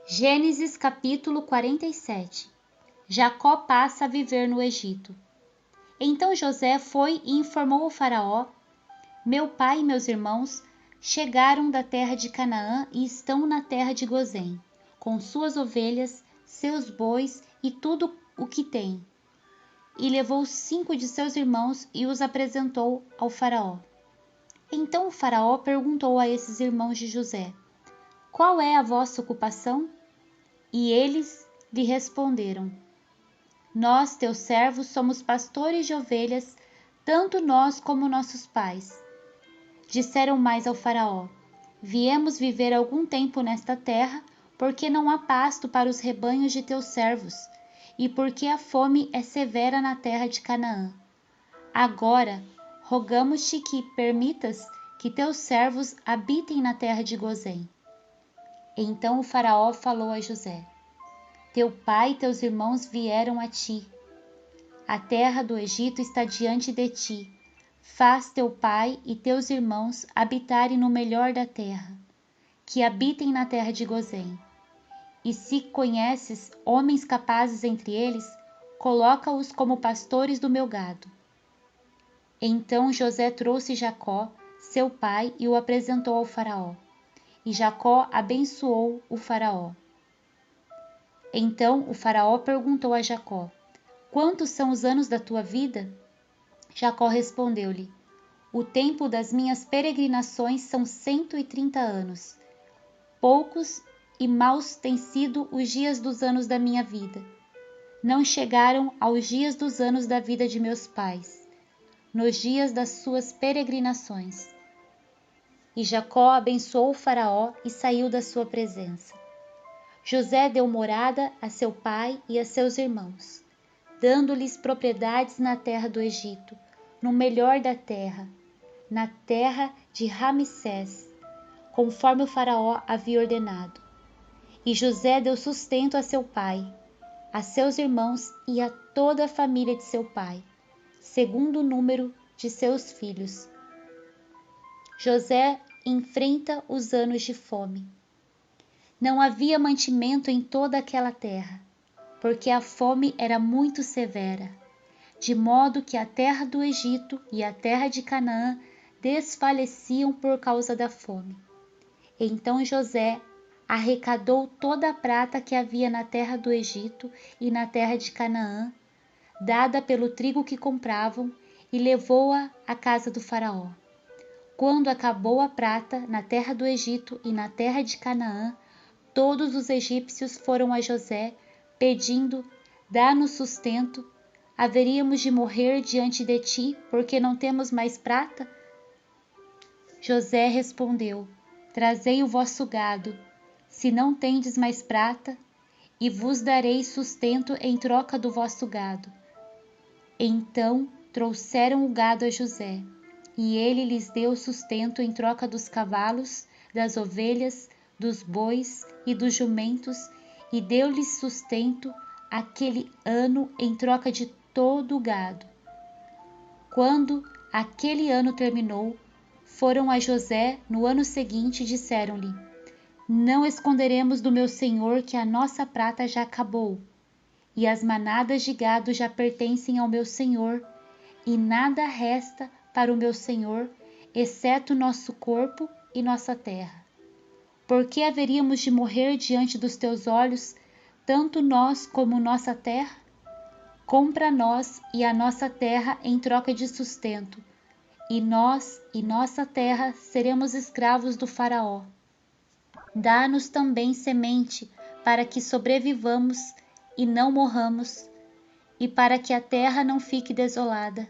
Gênesis capítulo 47. Jacó passa a viver no Egito. Então José foi e informou ao faraó: meu pai e meus irmãos chegaram da terra de Canaã e estão na terra de Gozém, com suas ovelhas, seus bois e tudo o que têm. E levou 5 de seus irmãos e os apresentou ao faraó. Então o faraó perguntou a esses irmãos de José: qual é a vossa ocupação? E eles lhe responderam: nós, teus servos, somos pastores de ovelhas, tanto nós como nossos pais. Disseram mais ao faraó: viemos viver algum tempo nesta terra, porque não há pasto para os rebanhos de teus servos, e porque a fome é severa na terra de Canaã. Agora, rogamos-te que permitas que teus servos habitem na terra de Gozém. Então o faraó falou a José: teu pai e teus irmãos vieram a ti. A terra do Egito está diante de ti. Faz teu pai e teus irmãos habitarem no melhor da terra, que habitem na terra de Gozém. E se conheces homens capazes entre eles, coloca-os como pastores do meu gado. Então José trouxe Jacó, seu pai, e o apresentou ao faraó. E Jacó abençoou o faraó. Então o faraó perguntou a Jacó: quantos são os anos da tua vida? Jacó respondeu-lhe: o tempo das minhas peregrinações são 130 anos. Poucos e maus têm sido os dias dos anos da minha vida. Não chegaram aos dias dos anos da vida de meus pais, nos dias das suas peregrinações. E Jacó abençoou o faraó e saiu da sua presença. José deu morada a seu pai e a seus irmãos, dando-lhes propriedades na terra do Egito, no melhor da terra, na terra de Ramsés, conforme o faraó havia ordenado. E José deu sustento a seu pai, a seus irmãos e a toda a família de seu pai, segundo o número de seus filhos. José enfrenta os anos de fome. Não havia mantimento em toda aquela terra, porque a fome era muito severa, de modo que a terra do Egito e a terra de Canaã desfaleciam por causa da fome. Então José arrecadou toda a prata que havia na terra do Egito e na terra de Canaã, dada pelo trigo que compravam, e levou-a à casa do faraó. Quando acabou a prata na terra do Egito e na terra de Canaã, todos os egípcios foram a José, pedindo: dá-nos sustento, haveríamos de morrer diante de ti, porque não temos mais prata? José respondeu: trazei o vosso gado, se não tendes mais prata, e vos darei sustento em troca do vosso gado. Então trouxeram o gado a José, e ele lhes deu sustento em troca dos cavalos, das ovelhas, dos bois e dos jumentos, e deu-lhes sustento aquele ano em troca de todo o gado. Quando aquele ano terminou, foram a José no ano seguinte e disseram-lhe: não esconderemos do meu senhor que a nossa prata já acabou, e as manadas de gado já pertencem ao meu senhor, e nada resta para o meu senhor, exceto nosso corpo e nossa terra. Por que haveríamos de morrer diante dos teus olhos, tanto nós como nossa terra? Compra nós e a nossa terra em troca de sustento, e nós e nossa terra seremos escravos do faraó. Dá-nos também semente, para que sobrevivamos e não morramos, e para que a terra não fique desolada.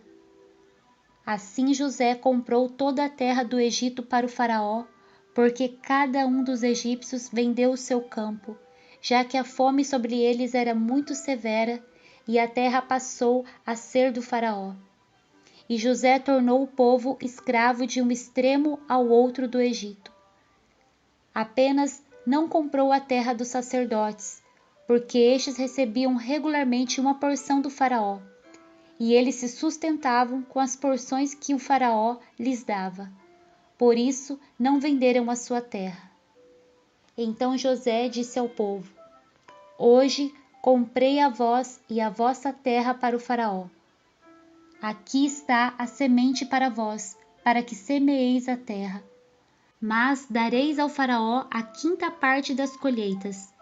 Assim José comprou toda a terra do Egito para o faraó, porque cada um dos egípcios vendeu o seu campo, já que a fome sobre eles era muito severa, e a terra passou a ser do faraó. E José tornou o povo escravo de um extremo ao outro do Egito. Apenas não comprou a terra dos sacerdotes, porque estes recebiam regularmente uma porção do faraó, e eles se sustentavam com as porções que o faraó lhes dava. Por isso não venderam a sua terra. Então José disse ao povo: Hoje comprei a vós e a vossa terra para o faraó. Aqui está a semente para vós, para que semeeis a terra. Mas dareis ao faraó a quinta parte das colheitas,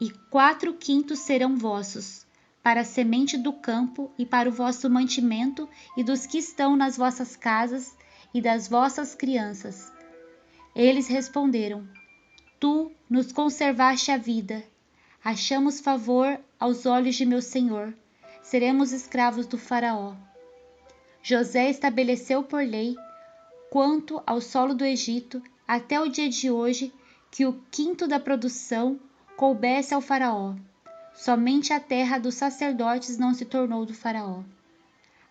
e 4/5 serão vossos, para a semente do campo e para o vosso mantimento e dos que estão nas vossas casas e das vossas crianças. Eles responderam: Tu nos conservaste a vida. Achamos favor aos olhos de meu senhor. Seremos escravos do faraó. José estabeleceu por lei, quanto ao solo do Egito, até o dia de hoje, que o quinto da produção coubesse ao faraó. Somente a terra dos sacerdotes não se tornou do faraó.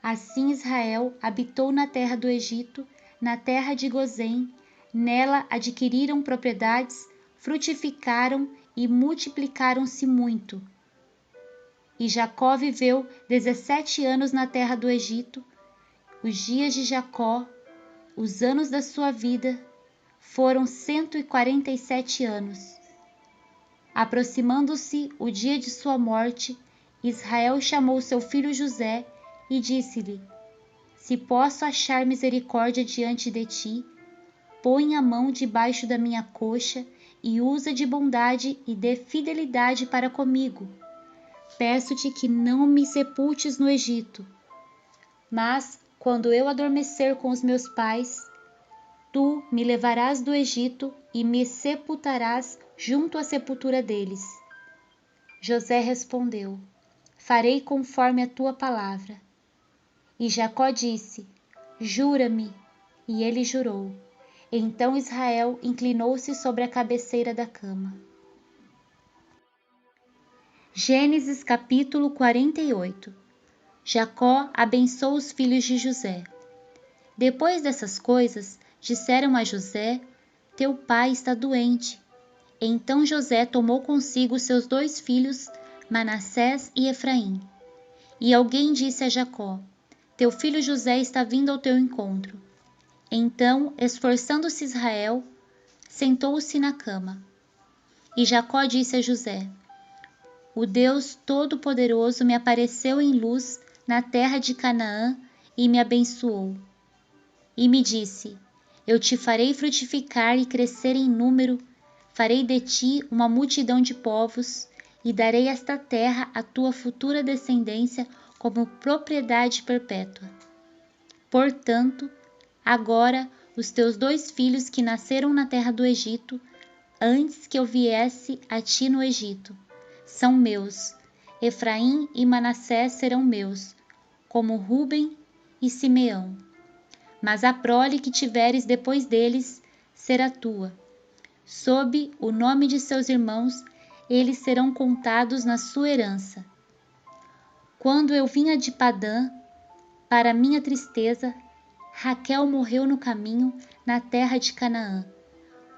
Assim Israel habitou na terra do Egito, na terra de Gozém. Nela adquiriram propriedades, frutificaram e multiplicaram-se muito. E Jacó viveu 17 anos na terra do Egito. Os dias de Jacó, os anos da sua vida, foram 147 anos. Aproximando-se o dia de sua morte, Israel chamou seu filho José e disse-lhe: Se posso achar misericórdia diante de ti, põe a mão debaixo da minha coxa e usa de bondade e de fidelidade para comigo. Peço-te que não me sepultes no Egito. Mas, quando eu adormecer com os meus pais, tu me levarás do Egito e me sepultarás junto à sepultura deles. José respondeu: Farei conforme a tua palavra. E Jacó disse: Jura-me. E ele jurou. Então Israel inclinou-se sobre a cabeceira da cama. Gênesis capítulo 48. Jacó abençoa os filhos de José. Depois dessas coisas, disseram a José: Teu pai está doente. Então José tomou consigo seus 2 filhos, Manassés e Efraim. E alguém disse a Jacó: Teu filho José está vindo ao teu encontro. Então, esforçando-se Israel, sentou-se na cama. E Jacó disse a José: O Deus Todo-Poderoso me apareceu em luz na terra de Canaã e me abençoou. E me disse: Eu te farei frutificar e crescer em número, farei de ti uma multidão de povos, e darei esta terra à tua futura descendência como propriedade perpétua. Portanto, agora os teus 2 filhos que nasceram na terra do Egito, antes que eu viesse a ti no Egito, são meus. Efraim e Manassés serão meus, como Ruben e Simeão. Mas a prole que tiveres depois deles será tua. Sob o nome de seus irmãos, eles serão contados na sua herança. Quando eu vinha de Padã, para minha tristeza, Raquel morreu no caminho na terra de Canaã,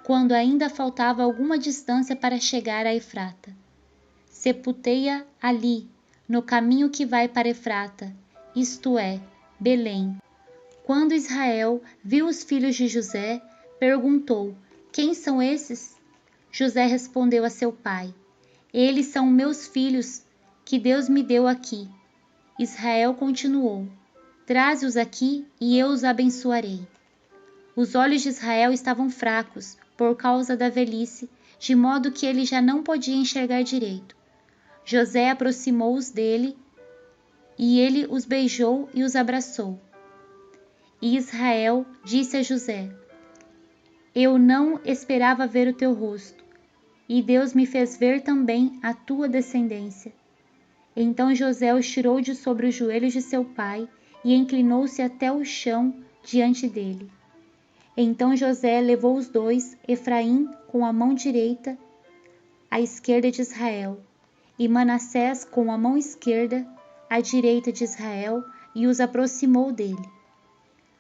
quando ainda faltava alguma distância para chegar a Efrata. Sepultei-a ali, no caminho que vai para Efrata, isto é, Belém. Quando Israel viu os filhos de José, perguntou: Quem são esses? José respondeu a seu pai: Eles são meus filhos, que Deus me deu aqui. Israel continuou: Traze-os aqui e eu os abençoarei. Os olhos de Israel estavam fracos por causa da velhice, de modo que ele já não podia enxergar direito. José aproximou-os dele e ele os beijou e os abraçou. E Israel disse a José: Eu não esperava ver o teu rosto, e Deus me fez ver também a tua descendência. Então José os tirou de sobre os joelhos de seu pai e inclinou-se até o chão diante dele. Então José levou os 2, Efraim com a mão direita, à esquerda de Israel, e Manassés com a mão esquerda, à direita de Israel, e os aproximou dele.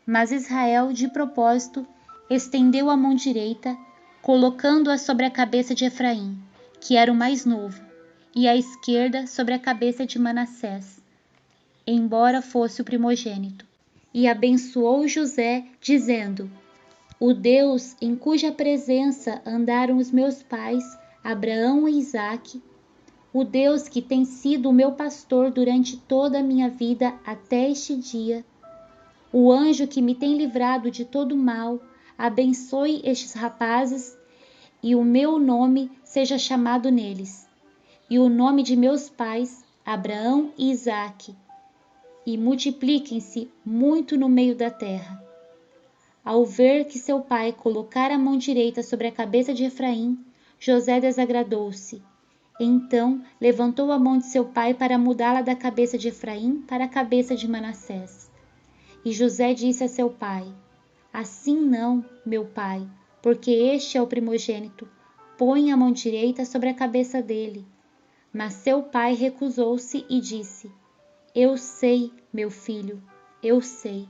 Mas Israel, de propósito, estendeu a mão direita, colocando-a sobre a cabeça de Efraim, que era o mais novo, e a esquerda sobre a cabeça de Manassés, embora fosse o primogênito. E abençoou José, dizendo: o Deus em cuja presença andaram os meus pais, Abraão e Isaque, o Deus que tem sido o meu pastor durante toda a minha vida até este dia, o anjo que me tem livrado de todo mal, abençoe estes rapazes e o meu nome seja chamado neles, e o nome de meus pais, Abraão e Isaque, e multipliquem-se muito no meio da terra. Ao ver que seu pai colocara a mão direita sobre a cabeça de Efraim, José desagradou-se. Então levantou a mão de seu pai para mudá-la da cabeça de Efraim para a cabeça de Manassés. E José disse a seu pai: Assim não, meu pai, porque este é o primogênito. Põe a mão direita sobre a cabeça dele. Mas seu pai recusou-se e disse: Eu sei, meu filho, eu sei.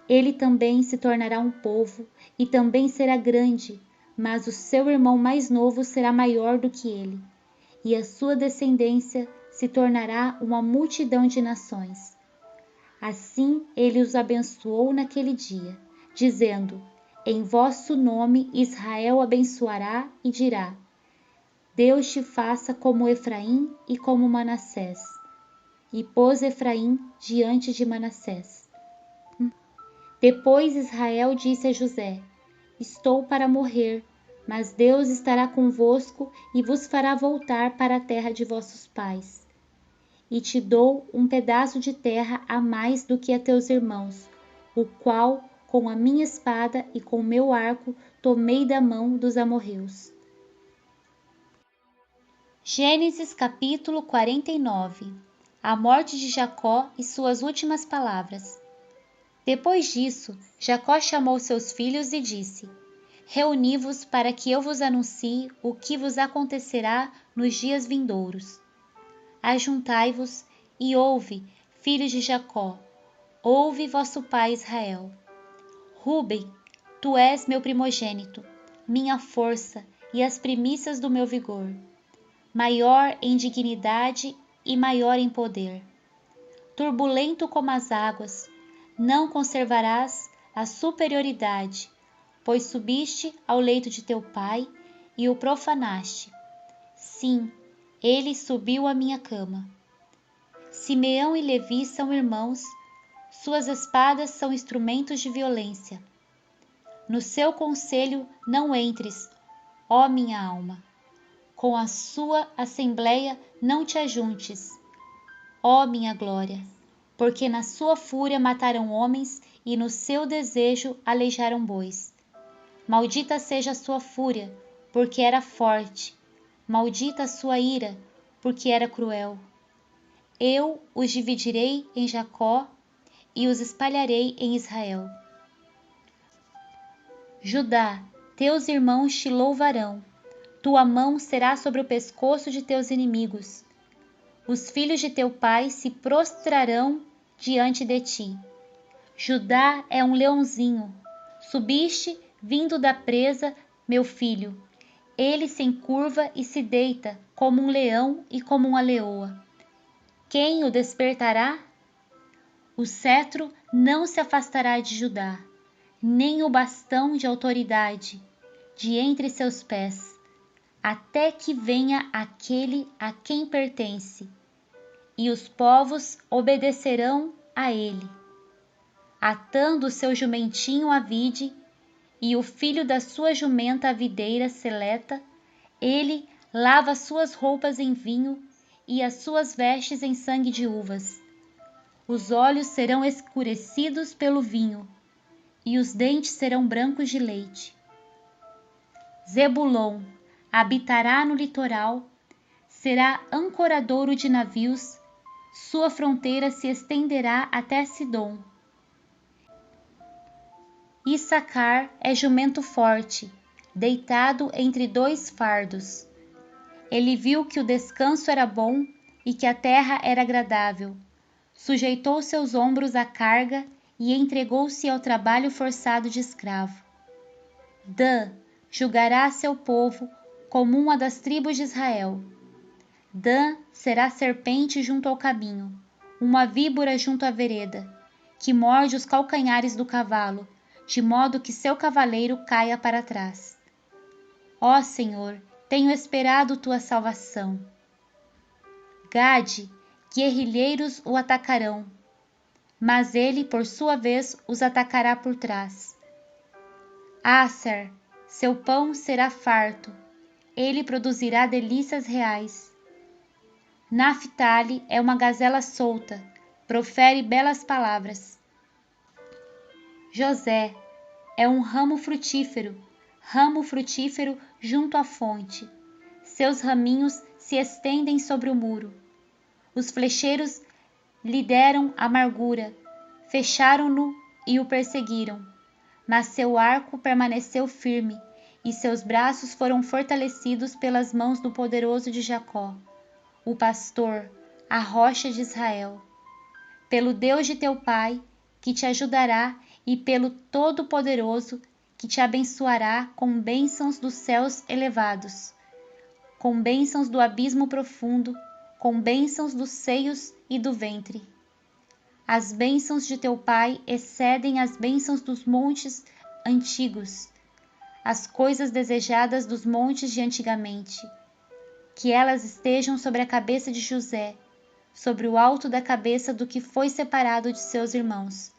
Ele também se tornará um povo e também será grande, mas o seu irmão mais novo será maior do que ele, e a sua descendência se tornará uma multidão de nações. Assim ele os abençoou naquele dia, dizendo: Em vosso nome Israel abençoará e dirá: Deus te faça como Efraim e como Manassés. E pôs Efraim diante de Manassés. Depois Israel disse a José: Estou para morrer, mas Deus estará convosco e vos fará voltar para a terra de vossos pais. E te dou um pedaço de terra a mais do que a teus irmãos, o qual, com a minha espada e com o meu arco, tomei da mão dos amorreus. Gênesis capítulo 49. A morte de Jacó e suas últimas palavras. Depois disso, Jacó chamou seus filhos e disse: Reuni-vos para que eu vos anuncie o que vos acontecerá nos dias vindouros. Ajuntai-vos e ouve, filhos de Jacó, ouve vosso pai Israel. Rúben, tu és meu primogênito, minha força e as primícias do meu vigor, maior em dignidade e maior em poder. Turbulento como as águas, não conservarás a superioridade, pois subiste ao leito de teu pai e o profanaste. Sim, ele subiu à minha cama. Simeão e Levi são irmãos, suas espadas são instrumentos de violência. No seu conselho não entres, ó minha alma. Com a sua assembleia não te ajuntes, ó minha glória. Porque na sua fúria mataram homens e no seu desejo aleijaram bois. Maldita seja a sua fúria, porque era forte. Maldita a sua ira, porque era cruel. Eu os dividirei em Jacó e os espalharei em Israel. Judá, teus irmãos te louvarão. Tua mão será sobre o pescoço de teus inimigos. Os filhos de teu pai se prostrarão diante de ti. Judá é um leãozinho. Subiste, vindo da presa, meu filho. Ele se encurva e se deita, como um leão e como uma leoa. Quem o despertará? O cetro não se afastará de Judá, nem o bastão de autoridade de entre seus pés, até que venha aquele a quem pertence, e os povos obedecerão a ele. Atando o seu jumentinho à vide, e o filho da sua jumenta à videira seleta, ele lava suas roupas em vinho e as suas vestes em sangue de uvas. Os olhos serão escurecidos pelo vinho, e os dentes serão brancos de leite. Zebulon habitará no litoral, será ancoradouro de navios, sua fronteira se estenderá até Sidom. Issacar é jumento forte, deitado entre dois fardos. Ele viu que o descanso era bom e que a terra era agradável. Sujeitou seus ombros à carga e entregou-se ao trabalho forçado de escravo. Dan julgará seu povo como uma das tribos de Israel. Dan será serpente junto ao caminho, uma víbora junto à vereda, que morde os calcanhares do cavalo, de modo que seu cavaleiro caia para trás. Ó Senhor, tenho esperado tua salvação. Gade, guerrilheiros o atacarão, mas ele, por sua vez, os atacará por trás. Asser, seu pão será farto, ele produzirá delícias reais. Naphtali é uma gazela solta, profere belas palavras. José é um ramo frutífero junto à fonte. Seus raminhos se estendem sobre o muro. Os flecheiros lhe deram amargura, fecharam-no e o perseguiram. Mas seu arco permaneceu firme, e seus braços foram fortalecidos pelas mãos do poderoso de Jacó, o pastor, a rocha de Israel. Pelo Deus de teu pai, que te ajudará, e pelo Todo-Poderoso, que te abençoará com bênçãos dos céus elevados, com bênçãos do abismo profundo, com bênçãos dos seios e do ventre. As bênçãos de teu pai excedem as bênçãos dos montes antigos, as coisas desejadas dos montes de antigamente. Que elas estejam sobre a cabeça de José, sobre o alto da cabeça do que foi separado de seus irmãos.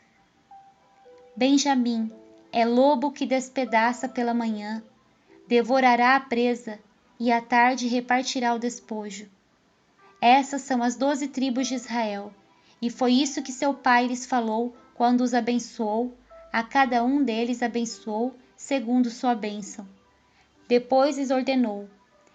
Benjamim é lobo que despedaça pela manhã, devorará a presa e à tarde repartirá o despojo. Essas são as 12 tribos de Israel, e foi isso que seu pai lhes falou quando os abençoou, a cada um deles abençoou segundo sua bênção. Depois lhes ordenou: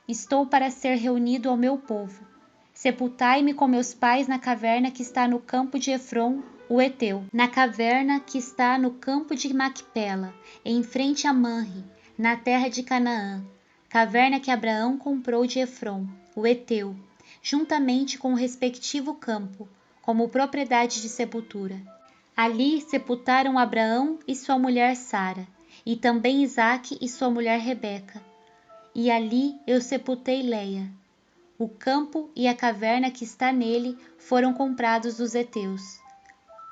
estou para ser reunido ao meu povo. Sepultai-me com meus pais na caverna que está no campo de Efron, o Heteu, na caverna que está no campo de Macpela, em frente a Manre, na terra de Canaã, caverna que Abraão comprou de Efron, o Heteu, juntamente com o respectivo campo, como propriedade de sepultura. Ali sepultaram Abraão e sua mulher Sara, e também Isaque e sua mulher Rebeca. E ali eu sepultei Leia. O campo e a caverna que está nele foram comprados dos heteus.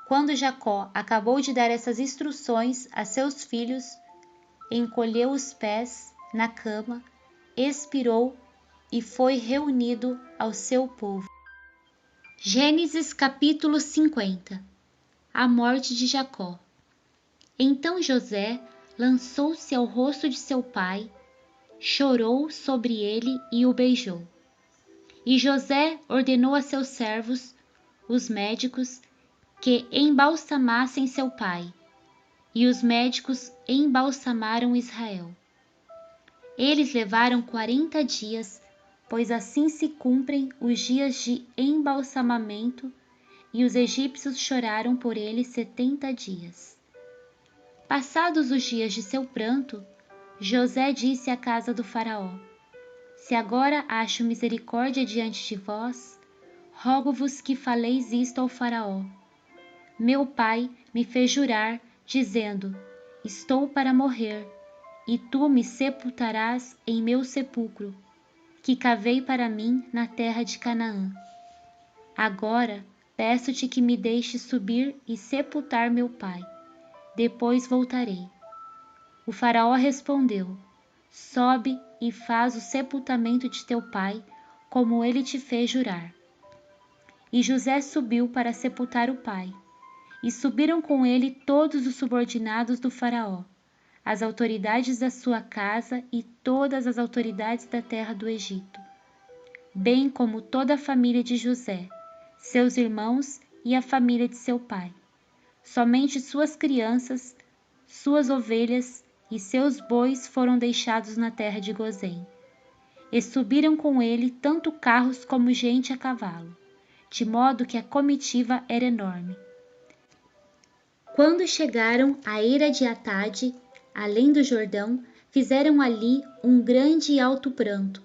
Quando Jacó acabou de dar essas instruções a seus filhos, encolheu os pés na cama, expirou e foi reunido ao seu povo. Gênesis capítulo 50. A morte de Jacó. Então José lançou-se ao rosto de seu pai, chorou sobre ele e o beijou. E José ordenou a seus servos, os médicos, que embalsamassem seu pai. E os médicos embalsamaram Israel. Eles levaram 40 dias, pois assim se cumprem os dias de embalsamamento, e os egípcios choraram por ele 70 dias. Passados os dias de seu pranto, José disse à casa do faraó: se agora acho misericórdia diante de vós, rogo-vos que faleis isto ao faraó. Meu pai me fez jurar, dizendo: estou para morrer, e tu me sepultarás em meu sepulcro, que cavei para mim na terra de Canaã. Agora peço-te que me deixes subir e sepultar meu pai. Depois voltarei. O faraó respondeu: sobe e faz o sepultamento de teu pai, como ele te fez jurar. E José subiu para sepultar o pai. E subiram com ele todos os subordinados do faraó, as autoridades da sua casa e todas as autoridades da terra do Egito, bem como toda a família de José, seus irmãos e a família de seu pai. Somente suas crianças, suas ovelhas e seus bois foram deixados na terra de Gozém. E subiram com ele tanto carros como gente a cavalo, de modo que a comitiva era enorme. Quando chegaram à eira de Atade, além do Jordão, fizeram ali um grande e alto pranto.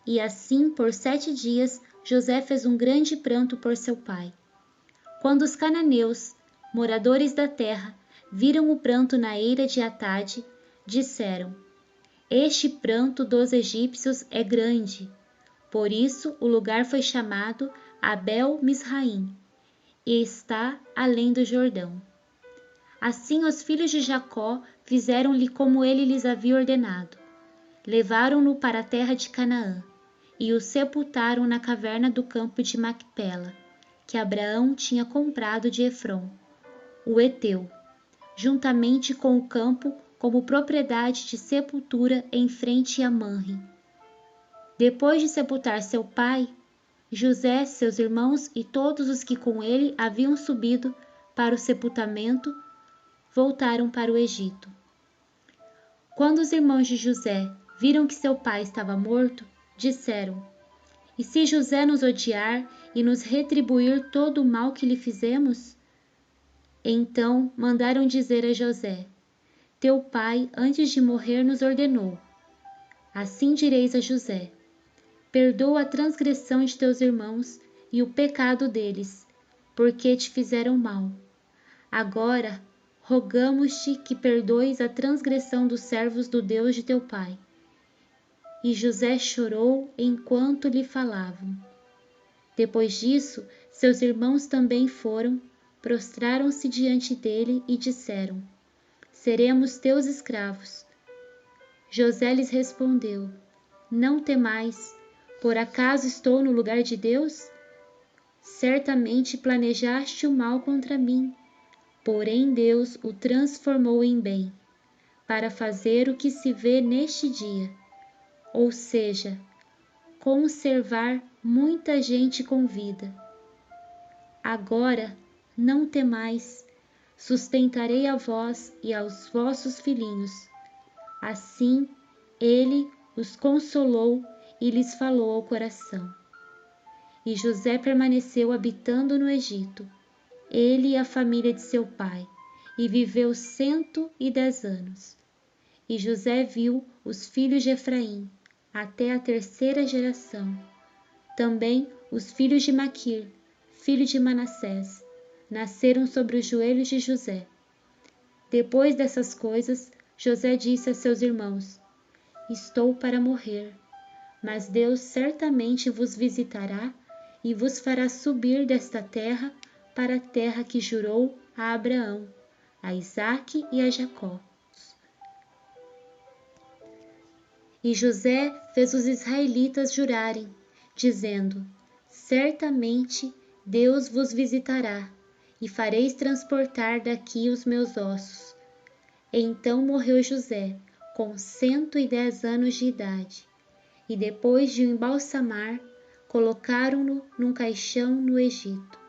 E assim, por 7 dias, José fez um grande pranto por seu pai. Quando os cananeus, moradores da terra, viram o pranto na eira de Atade, disseram: este pranto dos egípcios é grande. Por isso o lugar foi chamado Abel-Misraim, e está além do Jordão. Assim os filhos de Jacó fizeram-lhe como ele lhes havia ordenado. Levaram-no para a terra de Canaã e o sepultaram na caverna do campo de Macpela, que Abraão tinha comprado de Efrom, o heteu, juntamente com o campo como propriedade de sepultura em frente a Manre. Depois de sepultar seu pai, José, seus irmãos e todos os que com ele haviam subido para o sepultamento voltaram para o Egito. Quando os irmãos de José viram que seu pai estava morto, disseram: E se José nos odiar e nos retribuir todo o mal que lhe fizemos? Então mandaram dizer a José: Teu pai, antes de morrer, nos ordenou: Assim direis a José: Perdoa a transgressão de teus irmãos e o pecado deles, porque te fizeram mal. Agora, rogamos-te que perdoes a transgressão dos servos do Deus de teu pai. E José chorou enquanto lhe falavam. Depois disso, seus irmãos também foram, prostraram-se diante dele e disseram: Seremos teus escravos. José lhes respondeu: Não temais, por acaso estou no lugar de Deus? Certamente planejaste o mal contra mim, porém Deus o transformou em bem, para fazer o que se vê neste dia, ou seja, conservar muita gente com vida. Agora não temais, sustentarei a vós e aos vossos filhinhos. Assim ele os consolou e lhes falou ao coração. E José permaneceu habitando no Egito, ele e a família de seu pai, e viveu 110 anos. E José viu os filhos de Efraim, até a terceira geração. Também os filhos de Maquir, filho de Manassés, nasceram sobre os joelhos de José. Depois dessas coisas, José disse a seus irmãos: Estou para morrer, mas Deus certamente vos visitará e vos fará subir desta terra para a terra que jurou a Abraão, a Isaque e a Jacó. E José fez os israelitas jurarem, dizendo: Certamente Deus vos visitará, e fareis transportar daqui os meus ossos. Então morreu José, com 110 anos de idade, e depois de o embalsamar, colocaram-no num caixão no Egito.